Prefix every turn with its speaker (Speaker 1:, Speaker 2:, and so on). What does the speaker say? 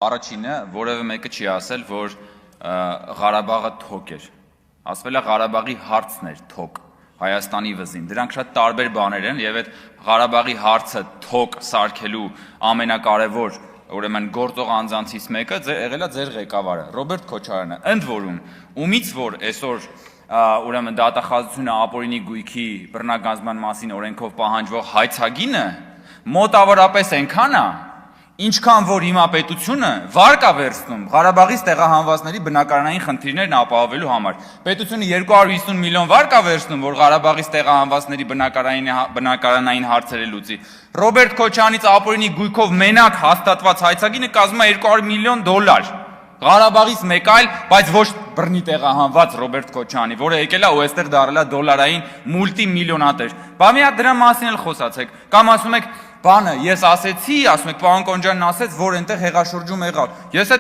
Speaker 1: Առաջինը, որևէ մեկը չի ասել, որ Ղարաբաղը թոք էր, ասվել է Ղարաբաղի հարցն էր թոք, Հայաստանի վզին, դրանք շատ տարբեր բաներ են և այդ Ղարաբաղի հարցը թոք սարքելու ամենակարևոր ուրեմն գործող անձանցից մեկը եղել է ձեր ղեկավարը, Ռոբերտ Քոչարյանը, ընդ որում, ումից որ այսօր ուրեմն դատախազությունը ապօրինի գույքի բռնագանձման մասին օրենքով պահանջվող հայցագինը մոտավորապես այնքան է, ինչքան որ հիմա պետությունը վարկ է վերցնում Ղարաբաղից տեղահանվածների բնակարանային խնդիրներն ապահովելու համար։ Պետությունը 250 միլիոն վարկ է վերցնում, որ Ղարաբաղից տեղահանվածների բնակարանային հարցերը լուծի։ Ռոբերտ Քոչարյանից ապօրինի գույքով մենակ հաստատված հայցագինը կազմում է $200 միլիոն։ Ղարաբաղից մեկ այլ, բայց ոչ բռնի տեղահանված Ռոբերտ Քոչարյանի, որը եկել է ու այստեղ դառել է դոլարային մուլտիմիլիոնատեր։ Բա մի հատ դրա մասին էլ խոսացեք, կամ ասում եք, բանը ես ասեցի, ասում եք պարոն Կոնջյանն ասեց, որ այնտեղ հեղաշրջում եղավ։ Ես այդ